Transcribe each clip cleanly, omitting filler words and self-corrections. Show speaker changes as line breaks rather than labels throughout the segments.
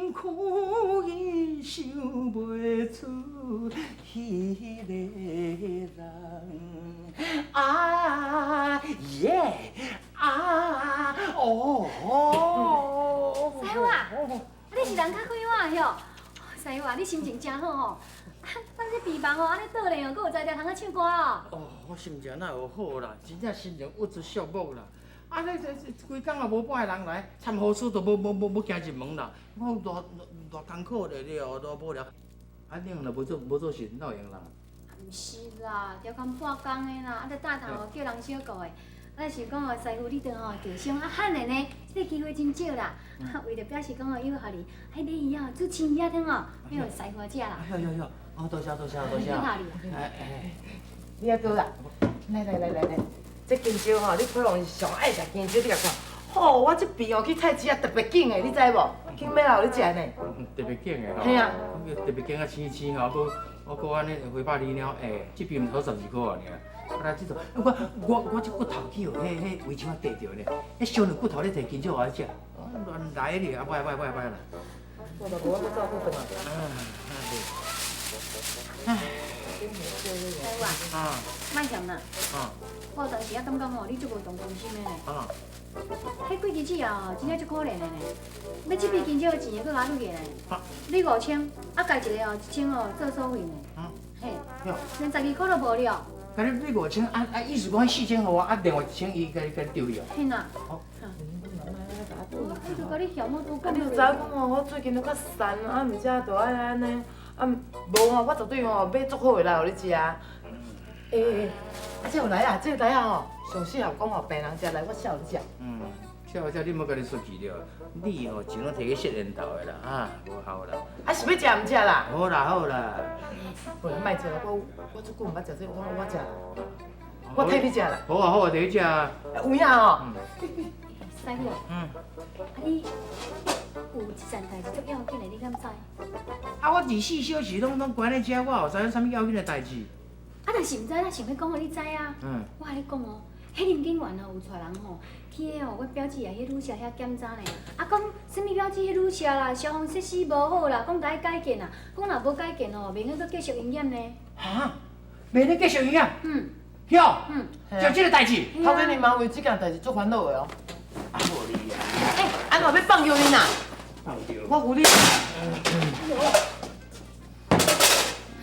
辛苦伊想袂出迄个人。啊耶啊哦！
师傅啊，你是人较快活哟。师傅啊，你心情真好吼。咱这病房吼，安尼倒咧哦，搁有才调通啊唱歌哦。
哦，我心情哪会好啦？真正心情郁出寂寞啦。啊，你规工也无半个人来，参好处都无行入门啦。我大艰苦了了，都无聊。啊，你若无做事，哪会用啦？
毋是啦，调工半工的啦，啊，得带头叫人小顾的。咱是讲哦，师傅你着吼受伤啊罕的呢，这个机会真少啦。啊，为着表示讲哦，以后互你，迄礼仪哦，煮青鱼仔汤哦，要互师傅食啦。
哟，哦，多谢。
你阿哥啦，来，这香蕉吼，你可能是上爱食香蕉，你甲看。吼，我这边哦去菜市啊特别紧的，你知无？紧要来有你食呢。
特别紧的吼。
嘿啊。
特别紧啊，青吼，我安尼花百里了，这边毋头12块尔。啊，来这种，我这骨头去哦，迄围墙啊跌着呢，迄烧两骨头你摕香蕉互我食，乱来哩，啊，歹啦。
我都无要照顾分啊。
师傅啊，莫嫌啦。我有当时啊感觉吼，你足无同情心的呢。迄几日子啊，真正足可怜的呢。要这笔香蕉的钱，搁拿入去呢。你5000，啊，加一个哦，1000哦做收费呢。嘿，连12块都无了。
甲你5000，意思讲4000互我，啊，另外1000伊甲你丢去哦。
嘿呐。我就甲你嫌我多讲。
你知影讲哦，我最近都较瘦啊，毋则就爱安尼，啊，无吼，我绝对吼买足好的来互你食。这有来啊，吼，上适合讲吼病人食来，我写互你食。
写我你莫甲你出气了，你吼钱拢摕去食年头的啦，无效啦。
啊是要食毋食啦？
好啦。
不然莫食啦，我足久毋捌食这个，我食。我替你食啦。
好啊，摕去食啊。
有影吼。
师傅，你有一件代志足要紧的，你敢知？
啊，我24小时拢关咧遮，我后知影啥物要紧的代志。
啊，若是毋知，咱想要讲互你知啊。我甲你讲哦，迄林警员哦有带人吼去迄哦，我表姐啊，迄女舍遐检查呢。啊，讲啥物表姐迄女舍啦，消防设施无好啦，讲甲伊改建啦，讲若无改建哦，免去搁继续营业呢。
哈？免去继续营业？哟。就这个代志。
头家你嘛为这件代志足烦恼的哦。
啊，无你啊。
安怎要放尿你呐？
放尿。
我扶你。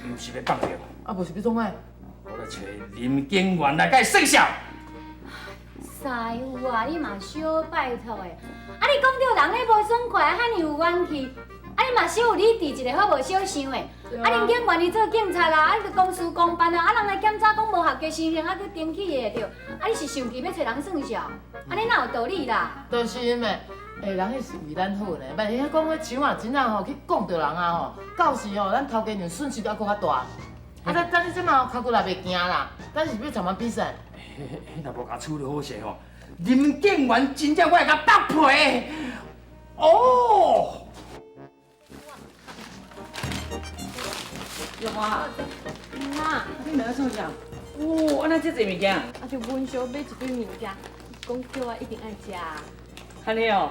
毋是要放尿。
啊，无是要创啥？
我来找林警员来甲伊算账。
师傅啊，你嘛小拜托的。啊，你讲到人咧无爽快，遐尼有怨气，啊，你嘛小有理智一个，我无小想的。啊，林警员你做警察啦，啊，你公事公办啊，啊，人来检查讲无合格身份，啊，去登记的着。啊，你是上级要找人算账，啊，你哪有道理啦？
就是咩？人迄是为咱好呢，万一讲迄枪啊，真正吼去讲着人啊吼，到时吼咱头家娘损失还佫较大。啊，咱你即马脚骨也袂惊啦，咱是要参加比赛。
若无甲处理好势吼，林警员真正我会甲搭配。哦。
玉华，
妈，
你两个创啥？哦，安尼这侪物件？
啊，就文小买一堆物件，讲叫我一定爱食。
安尼哦，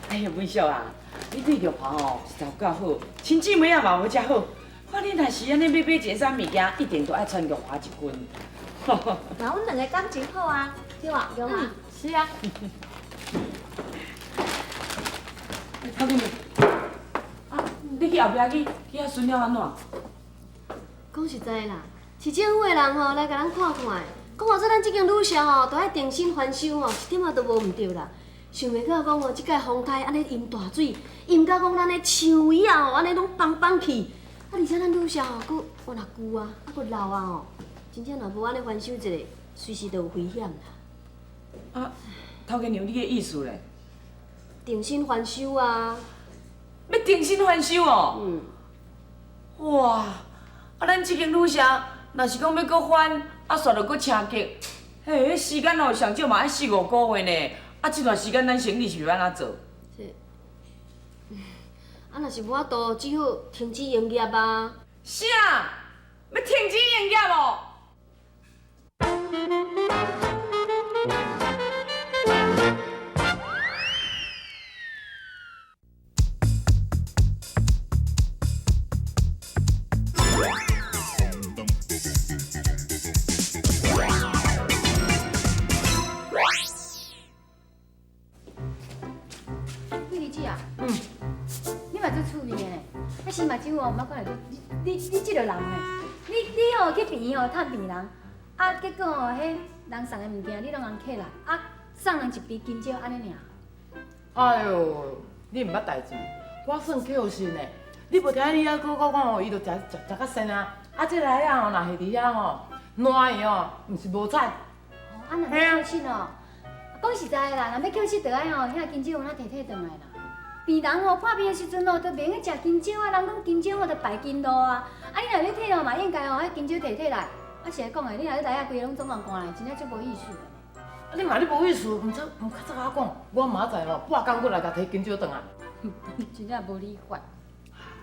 哎呀，文小啊，你对玉华哦是有够好，亲姊妹仔嘛无遮好。看你若是安尼要买一啥物件，一定都爱穿玉华一份。
那阮两个感情好啊，对吧，玉华？是啊。
头家啊，你去后壁去遐孙了安怎？
讲实在啦，是政府的人吼来甲咱看看的，讲话说咱这间女社吼，都爱定薪翻修吼，一点仔都无毋对啦。想袂到讲吼，即届风台安尼淹大水，淹到讲咱的墙椅啊吼，安尼拢崩去。啊，而且咱女社吼，佫活若旧啊，啊佫老啊吼，真正若无安尼翻修一下，随时都有危险啦。
啊，头家娘，你的意思咧？
定薪翻修啊。
要定薪翻修哦？哇！啊，咱即间女社，若是讲要搁翻，啊，煞着搁请客，嘿，迄时间哦上少嘛爱4、5个月呢。啊，这段时间咱生意是要安怎做？
是。啊，若是无法度，只好停止营业啊。
啥？要停止营业哦？
是嘛酒哦，毋捌看到你即个人诶，你吼去病吼探病人，啊结果吼迄人送诶物件你拢人客来，啊送人一杯金蕉安尼尔。
哎哟，你毋捌代志，我算扣心的。你无听你阿哥讲吼，伊就食较鲜啊。啊，这来啊吼，若是伫遐吼烂的吼，毋是无彩。
哦，啊若要扣凊哦，讲实在的啦，若要扣凊，就爱吼遐金蕉有哪摕摕转来啦。病人吼破病的时阵吼，都免去食金蕉啊，人讲金蕉吼，就排筋路啊。啊，你若要摕吼嘛，应该吼迄金蕉摕来。啊，是来讲的，你若要来啊，规个拢总共赶来，真正足无意思的。
啊，你嘛你无意思，毋较早甲我讲，我明仔载吼半工过来甲摕金蕉转来。
真正无理法。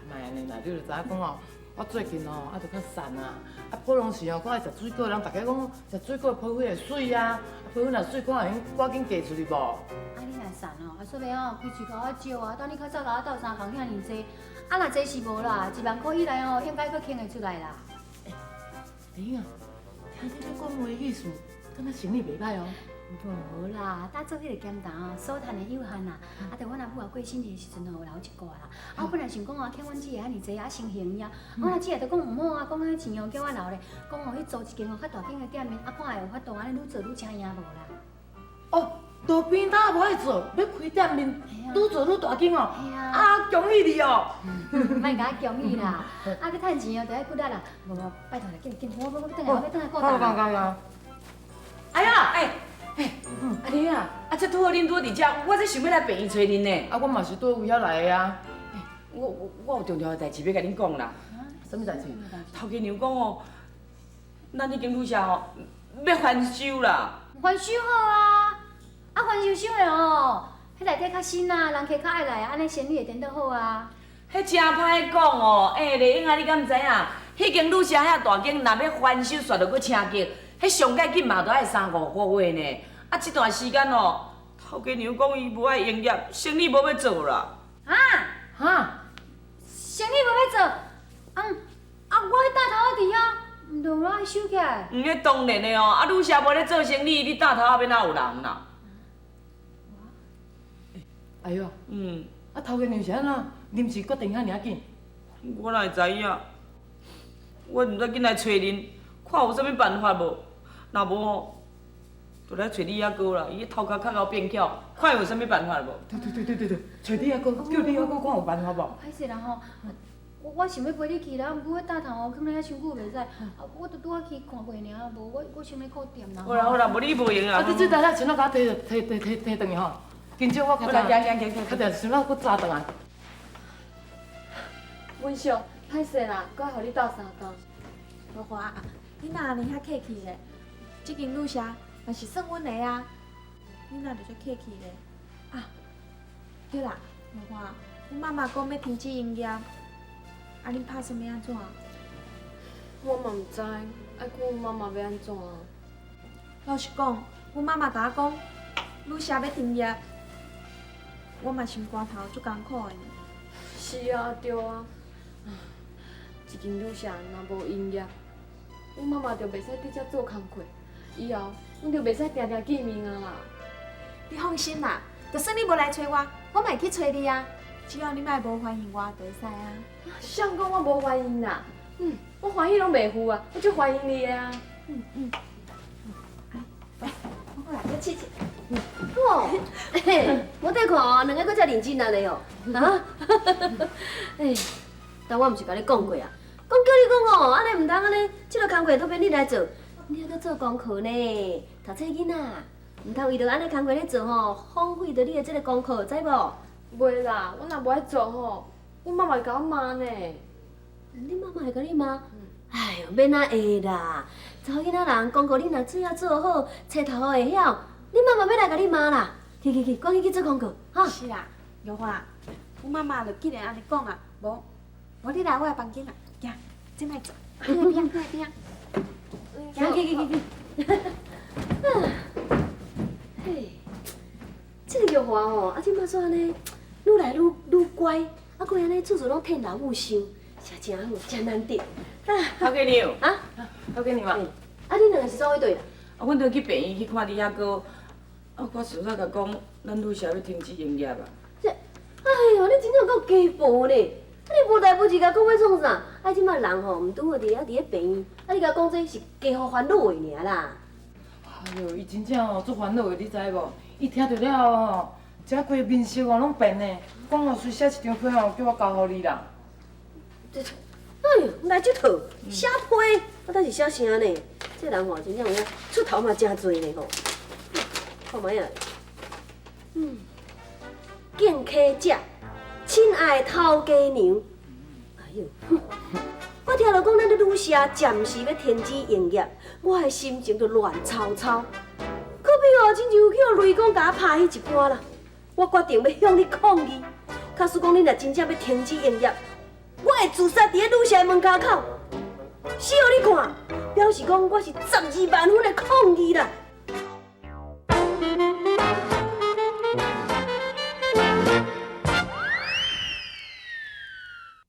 莫安尼啦，你就知影讲吼，我最近吼啊就较瘦啊，啊普通时吼我爱食水果，人逐家讲食水果皮肤会水啊，皮肤若水看会用赶紧嫁出去无？
啊，你若瘦哦，啊，说要吼开喙甲我招啊，等你较早甲我斗相共遐尔济，啊，若这是无啦，10000块以内吼，应该佫牵会出来啦。
玲啊，听你咧讲话意思，敢若生意袂歹哦。
无啦，搭做迄个检查哦，所趁的有限啦。啊，等阮阿母啊过身体的时阵吼，有留一寡啦。啊，我本来想讲哦，欠阮姐个遐尔济啊，先还伊啊。我阿姐就讲毋好啊，讲迄钱哦叫我留咧，讲哦去租一间哦较大间的店面，啊看会有法度安尼愈做愈请赢无啦。
哦，路边摊无爱做，要开店面，愈做愈大间哦。
嘿啊，
啊，恭喜你哦！
莫甲我恭喜啦，啊去趁钱哦，就爱骨力啦。无，拜托啦，紧，我等下顾单啦。
哎呀，阿玲啊，啊这拄好恁拄伫遮，我这想要来病院找恁呢。
啊，我嘛是对位遐来的啊。
我有重要的代志要甲恁讲啦。
什么代志？
头家娘讲哦，咱迄间旅社吼要翻修啦。
翻修好啊，啊翻修的哦，迄内底较新啊，人客较爱来，安尼生意会颠倒好啊。
迄真歹讲哦，丽英啊，你敢毋知影？迄间旅社遐大间，若要翻修，煞着搁请客，迄上介紧嘛，都爱3、5个月呢。啊，这段时间哦，头家娘讲伊无爱营业，生意无要做啦。
啊，
哈？
生意无要做，我迄大头仔伫遐，毋着我爱收起来。
迄当然的哦，啊，旅社无咧做生意，你大头仔要哪有人啦？
哎哟，啊头家娘是安怎？临时决定遐尔紧？
我哪会知影？我毋知紧来找恁，看有啥物办法无？若无吼，就来找你阿哥啦。伊头壳较够变巧，看有啥物办法无？
对，找你阿哥，叫你阿哥看有办法无？
歹势啦吼，我想要陪你去啦，毋过迄大头哦，囥咧遐伤久袂使，我着拄仔去看过尔，无我想咧靠店啦。
好啦，无你无闲啦。
啊，这等下钱仔甲我摕转去吼。今朝我较早，较早想要搁早转来。
文秀，歹势啦，搁互你斗相共。无花啊，你若安尼遐客气咧，即间旅社嘛是算阮的啊，你若着遮客气咧。啊，对啦，无花，阮妈妈讲要停止营业，啊，恁拍算要安怎？
我嘛毋知，爱看阮妈妈要安怎。
老实讲，阮妈妈甲我讲，旅社要停业，我嘛心肝头足艰苦的呢。
是啊，对啊。一间旅社若无营业，阮妈妈就袂使伫遮做工课，以后阮就袂使定定见面啊啦。
你放心啦，就算你无来找我，我嘛会去找你啊。只要你莫无欢迎我，就会使啊。
谁讲我无欢迎啦？我欢喜拢袂赴啊，我足欢迎你的啊。
来，我过来跟试试。
哦，嘿，我得看哦，两个搁遮认真安尼哦，啊，哎，但我毋是甲你讲过啊，讲叫你讲哦，安尼毋通安尼，即个工课都免你来做，你还搁做功课呢，读册囡仔，毋通为着安尼工课咧做吼，荒废着你的即个功课，知无？
袂啦，我若无爱做吼，阮妈妈会甲我骂呢。
你妈妈会甲你骂？哎哟，免啊会啦，查某囡仔人功课你若做啊做好，册头会晓。你妈妈要来甲你骂啦！去，赶紧去做功课，哈！
是啦，玉花，阮妈妈就既然安尼讲啊，无你来我的房间啦，行，即摆做，边，
去。嘿，这个玉华吼，啊，即摆煞安尼，愈来愈乖，啊，佫安尼处处拢替老母想，是真好，真难得。
头家娘，
啊，
头家娘啊，
啊，你两个是怎位对啦？
啊，阮着去病院去看你阿哥。啊，我实在甲讲，咱旅社要停止营业啊。
哎呦，你真正够鸡婆呢！你无代无志甲讲要创啥？啊，即摆人吼，毋拄好伫咧病院，啊，你甲讲这是加互烦恼的尔啦。
哎哟，伊真正哦，足烦恼的，你知无？伊听到了后吼，遮规个面色哦拢变的，讲哦，随写一张批吼，叫我交互你啦。
哎呦，来这套写批，我倒是写啥呢？这人吼真正有影出头嘛真多呢吼。看卖啊，敬客者，亲爱的头家娘。哎呦，我听到讲咱的旅社暂时要停止营业，我的心情就乱糟糟。可比哦，亲像有去互雷公甲我拍迄一般啦。我决定要向你抗议，假使讲你若真正要停止营业，我会自杀伫咧旅社的门口口，死互你看，表示讲我是12万分的抗议啦！